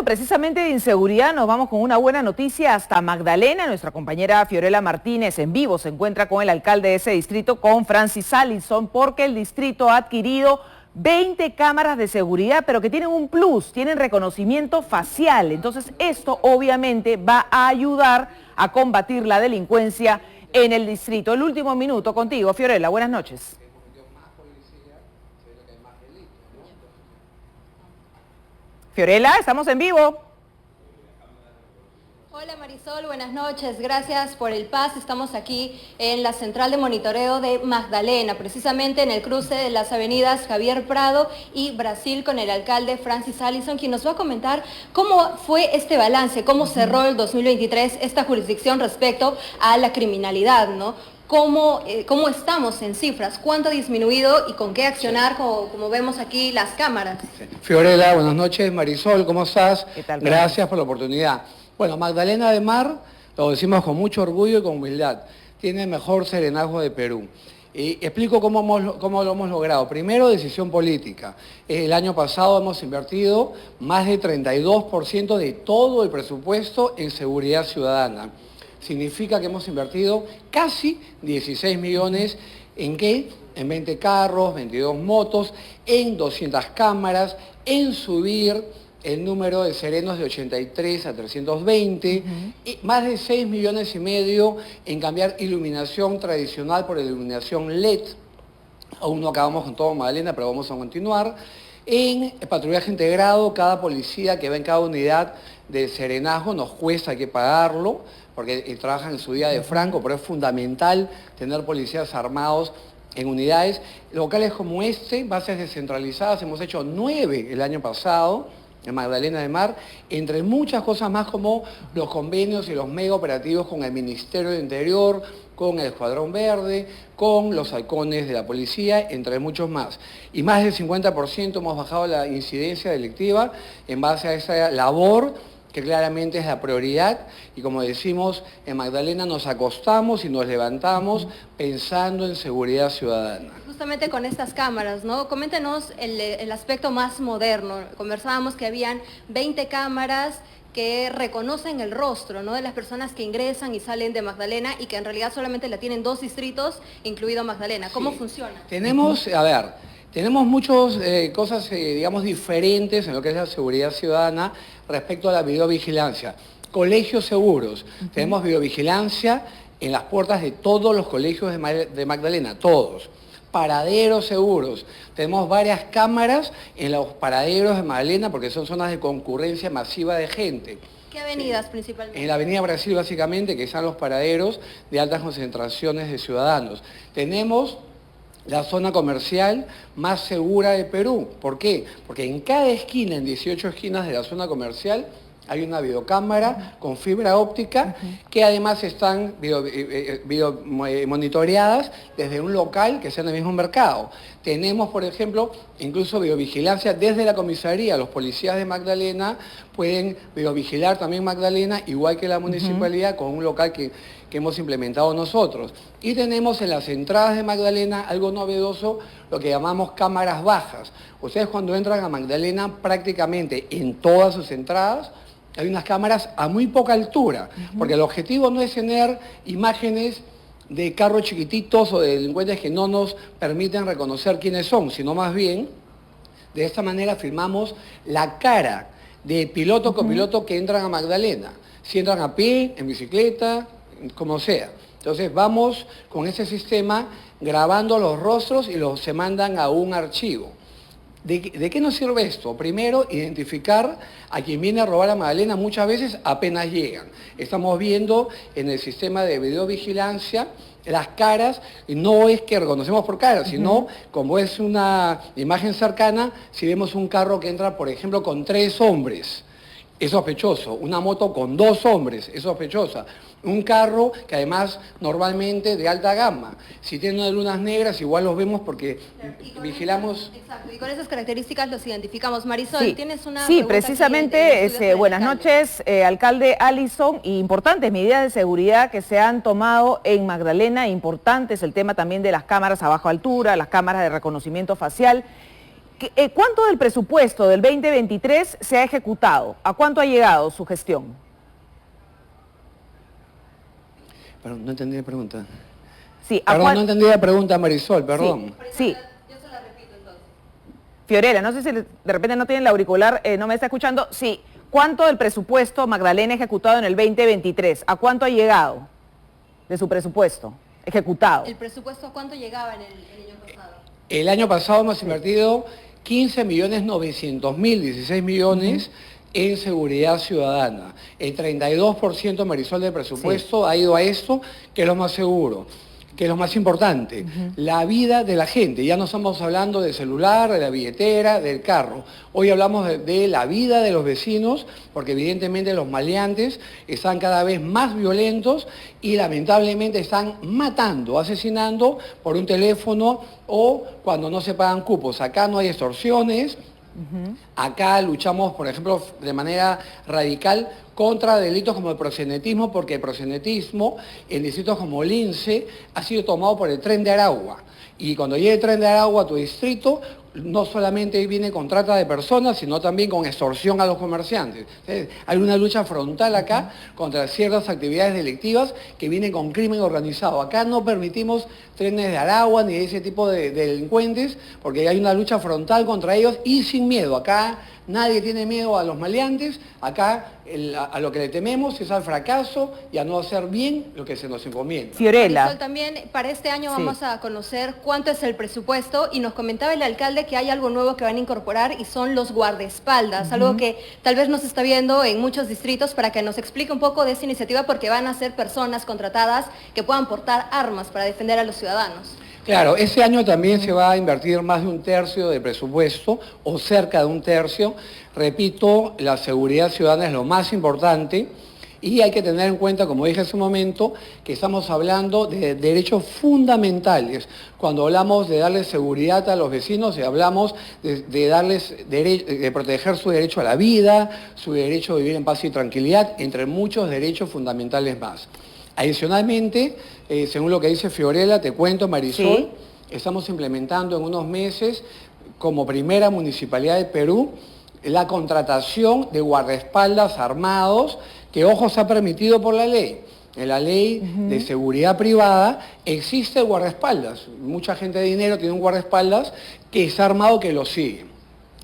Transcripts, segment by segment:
Hablando precisamente de inseguridad, nos vamos con una buena noticia hasta Magdalena. Nuestra compañera Fiorella Martínez en vivo se encuentra con el alcalde de ese distrito, con Francis Allison, porque el distrito ha adquirido 20 cámaras de seguridad, pero que tienen un plus, tienen reconocimiento facial. Entonces esto obviamente va a ayudar a combatir la delincuencia en el distrito. El último minuto contigo, Fiorella, buenas noches. Fiorella, estamos en vivo. Hola Marisol, buenas noches, gracias por el pase. Estamos aquí en la central de monitoreo de Magdalena, precisamente en el cruce de las avenidas Javier Prado y Brasil, con el alcalde Francis Allison, quien nos va a comentar cómo fue este balance, cómo cerró el 2023 esta jurisdicción respecto a la criminalidad, ¿no? ¿Cómo estamos en cifras? ¿Cuánto ha disminuido y con qué accionar, como vemos aquí las cámaras? Fiorella, buenas noches. Marisol, ¿cómo estás? ¿Qué tal? Gracias por la oportunidad. Bueno, Magdalena de Mar, lo decimos con mucho orgullo y con humildad, tiene el mejor serenazgo de Perú. Y explico cómo lo hemos logrado. Primero, decisión política. El año pasado hemos invertido más de 32% de todo el presupuesto en seguridad ciudadana. Significa que hemos invertido casi 16 millones en ¿qué? En 20 carros, 22 motos, en 200 cámaras, en subir el número de serenos de 83 a 320, y más de 6 millones y medio en cambiar iluminación tradicional por iluminación LED. Aún no acabamos con todo Magdalena, pero vamos a continuar. En patrullaje integrado, cada policía que va en cada unidad de serenazgo nos cuesta, hay que pagarlo, porque trabajan en su día de franco, pero es fundamental tener policías armados en unidades locales como bases descentralizadas. Hemos hecho 9 el año pasado en Magdalena de Mar, entre muchas cosas más como los convenios y los mega operativos con el Ministerio del Interior, con el Escuadrón Verde, con los halcones de la policía, entre muchos más. Y más del 50% hemos bajado la incidencia delictiva en base a esa labor que claramente es la prioridad, y como decimos, en Magdalena nos acostamos y nos levantamos pensando en seguridad ciudadana. Justamente con estas cámaras, ¿no? Coméntenos el aspecto más moderno. Conversábamos que habían 20 cámaras que reconocen el rostro, ¿no?, de las personas que ingresan y salen de Magdalena, y que en realidad solamente la tienen 2 distritos, incluido Magdalena. ¿Cómo funciona? Tenemos muchas cosas, digamos, diferentes en lo que es la seguridad ciudadana respecto a la videovigilancia. Colegios seguros. Tenemos videovigilancia en las puertas de todos los colegios de Magdalena, todos. Paraderos seguros. Tenemos varias cámaras en los paraderos de Magdalena porque son zonas de concurrencia masiva de gente. ¿Qué avenidas principalmente? En la avenida Brasil, básicamente, que están los paraderos de altas concentraciones de ciudadanos. Tenemos la zona comercial más segura de Perú. ¿Por qué? Porque en cada esquina, en 18 esquinas de la zona comercial, hay una videocámara con fibra óptica que además están monitoreadas desde un local que sea en el mismo mercado. Tenemos, por ejemplo, incluso videovigilancia desde la comisaría. Los policías de Magdalena pueden videovigilar también Magdalena, igual que la municipalidad, con un local que hemos implementado nosotros. Y tenemos en las entradas de Magdalena algo novedoso, lo que llamamos cámaras bajas. Ustedes cuando entran a Magdalena, prácticamente en todas sus entradas, hay unas cámaras a muy poca altura, porque el objetivo no es tener imágenes de carros chiquititos o de delincuentes que no nos permiten reconocer quiénes son, sino más bien, de esta manera filmamos la cara de piloto o copiloto que entran a Magdalena, si entran a pie, en bicicleta, como sea. Entonces vamos con ese sistema grabando los rostros y se mandan a un archivo. ¿De qué nos sirve esto? Primero, identificar a quien viene a robar a Magdalena muchas veces apenas llegan. Estamos viendo en el sistema de videovigilancia las caras, y no es que reconocemos por cara, sino como es una imagen cercana, si vemos un carro que entra, por ejemplo, con 3 hombres, es sospechoso. Una moto con 2 hombres es sospechosa. Un carro que además normalmente de alta gama. Si tiene unas lunas negras igual los vemos porque vigilamos. Exacto, y con esas características los identificamos. Marisol, Sí, ¿tienes una sí, pregunta precisamente, buenas noches, alcalde Allison. Importantes medidas de seguridad que se han tomado en Magdalena, importantes el tema también de las cámaras a baja altura, las cámaras de reconocimiento facial. ¿Cuánto del presupuesto del 2023 se ha ejecutado? ¿A cuánto ha llegado su gestión? Perdón, no entendí la pregunta. Sí, Perdón, no entendí la pregunta, Marisol, perdón. Sí. Yo se la repito entonces. Fiorella, no sé si de repente no tienen el auricular, no me está escuchando. Sí, ¿cuánto del presupuesto Magdalena ha ejecutado en el 2023? ¿A cuánto ha llegado de su presupuesto ejecutado? ¿El presupuesto a cuánto llegaba en el año pasado? El año pasado hemos invertido 15.900.000, 16 millones en seguridad ciudadana. El 32%, Marisol, del presupuesto ha ido a esto, que es lo más seguro, que es lo más importante, la vida de la gente. Ya no estamos hablando del celular, de la billetera, del carro. Hoy hablamos de la vida de los vecinos, porque evidentemente los maleantes están cada vez más violentos y lamentablemente están matando, asesinando por un teléfono o cuando no se pagan cupos. Acá no hay extorsiones. Acá luchamos, por ejemplo, de manera radical contra delitos como el proxenetismo, porque el proxenetismo en distritos como Lince ha sido tomado por el Tren de Aragua. Y cuando llega el Tren de Aragua a tu distrito, no solamente viene con trata de personas, sino también con extorsión a los comerciantes. Entonces, hay una lucha frontal acá contra ciertas actividades delictivas que vienen con crimen organizado. Acá no permitimos trenes de Aragua ni ese tipo de delincuentes, porque hay una lucha frontal contra ellos y sin miedo. Acá nadie tiene miedo a los maleantes, acá a lo que le tememos es al fracaso y a no hacer bien lo que se nos encomienda. Fiorella. Marisol, también para este año vamos a conocer cuánto es el presupuesto y nos comentaba el alcalde que hay algo nuevo que van a incorporar y son los guardaespaldas, algo que tal vez no se está viendo en muchos distritos, para que nos explique un poco de esta iniciativa, porque van a ser personas contratadas que puedan portar armas para defender a los ciudadanos. Claro, ese año también se va a invertir más de 1/3 del presupuesto, o cerca de 1/3. Repito, la seguridad ciudadana es lo más importante y hay que tener en cuenta, como dije hace un momento, que estamos hablando de derechos fundamentales. Cuando hablamos de darles seguridad a los vecinos, hablamos de darles de proteger su derecho a la vida, su derecho a vivir en paz y tranquilidad, entre muchos derechos fundamentales más. Adicionalmente, según lo que dice Fiorella, te cuento, Marisol, estamos implementando en unos meses, como primera municipalidad de Perú, la contratación de guardaespaldas armados, que, ojo, se ha permitido por la ley. En la ley de seguridad privada existe el guardaespaldas. Mucha gente de dinero tiene un guardaespaldas que está armado, que lo sigue.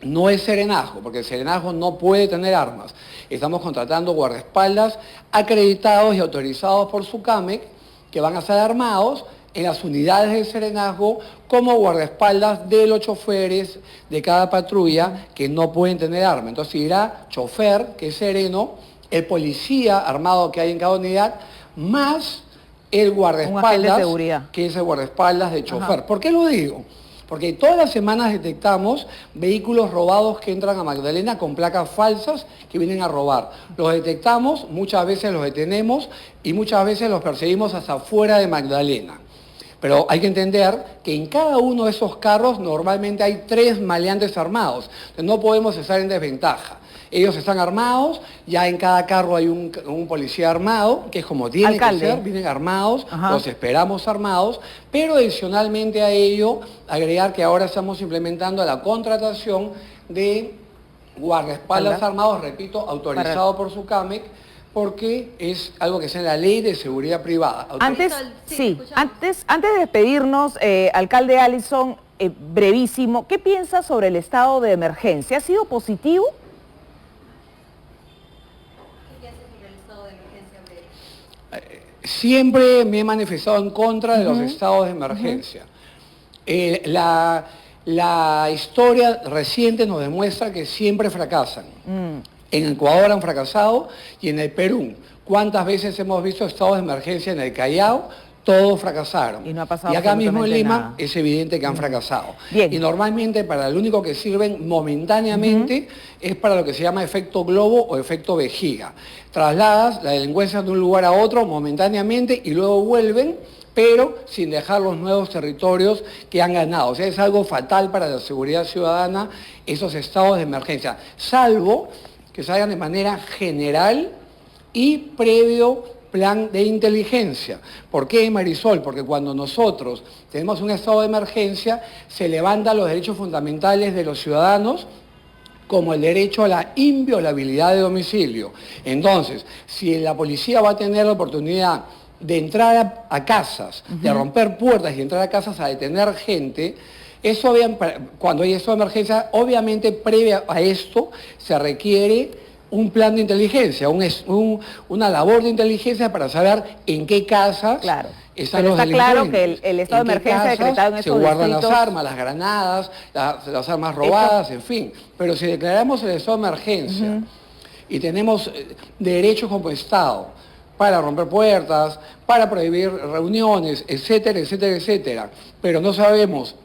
No es serenazgo, porque el serenazgo no puede tener armas. Estamos contratando guardaespaldas acreditados y autorizados por SUCAMEC, que van a ser armados en las unidades de serenazgo como guardaespaldas de los choferes de cada patrulla que no pueden tener arma. Entonces irá chofer, que es sereno, el policía armado que hay en cada unidad, más el guardaespaldas, que es el guardaespaldas de chofer. ¿Por qué lo digo? Porque todas las semanas detectamos vehículos robados que entran a Magdalena con placas falsas que vienen a robar. Los detectamos, muchas veces los detenemos y muchas veces los perseguimos hasta fuera de Magdalena. Pero hay que entender que en cada uno de esos carros normalmente hay 3 maleantes armados. Entonces no podemos estar en desventaja. Ellos están armados, ya en cada carro hay un policía armado, que es como tiene que ser, vienen armados, los esperamos armados, pero adicionalmente a ello, agregar que ahora estamos implementando la contratación de guardaespaldas armados, repito, autorizado por SUCAMEC, porque es algo que está en la ley de seguridad privada. Antes de despedirnos, alcalde Allison, brevísimo, ¿qué piensa sobre el estado de emergencia? ¿Ha sido positivo? Siempre me he manifestado en contra de los estados de emergencia. La historia reciente nos demuestra que siempre fracasan. En Ecuador han fracasado y en el Perú. ¿Cuántas veces hemos visto estados de emergencia en el Callao? Todos fracasaron. Y no ha pasado acá mismo en Lima nada. Es evidente que han fracasado. Bien. Y normalmente para lo único que sirven momentáneamente es para lo que se llama efecto globo o efecto vejiga. Trasladas la delincuencia de un lugar a otro momentáneamente y luego vuelven, pero sin dejar los nuevos territorios que han ganado. O sea, es algo fatal para la seguridad ciudadana esos estados de emergencia, salvo que se hagan de manera general y previo plan de inteligencia. ¿Por qué, Marisol? Porque cuando nosotros tenemos un estado de emergencia, se levantan los derechos fundamentales de los ciudadanos, como el derecho a la inviolabilidad de domicilio. Entonces, si la policía va a tener la oportunidad de entrar a casas, de romper puertas y entrar a casas a detener gente, eso, cuando hay estado de emergencia, obviamente previa a esto se requiere un plan de inteligencia, una labor de inteligencia para saber en qué casas están los delincuentes. Está claro que el estado de emergencia decretado en estos se guardan distritos... las armas, las granadas, las armas robadas, en fin. Pero si declaramos el estado de emergencia y tenemos derechos como Estado para romper puertas, para prohibir reuniones, etcétera, etcétera, etcétera, pero no sabemos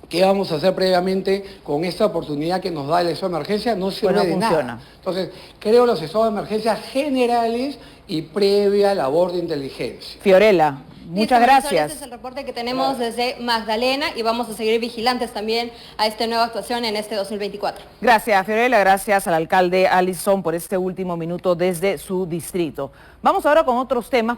qué vamos a hacer previamente con esta oportunidad que nos da el estado de emergencia, no sirve de nada. Entonces, creo los estados de emergencia generales y previa labor de inteligencia. Fiorella, muchas gracias. Este es el reporte que tenemos desde Magdalena y vamos a seguir vigilantes también a esta nueva actuación en este 2024. Gracias, Fiorella. Gracias al alcalde Allison por este último minuto desde su distrito. Vamos ahora con otros temas.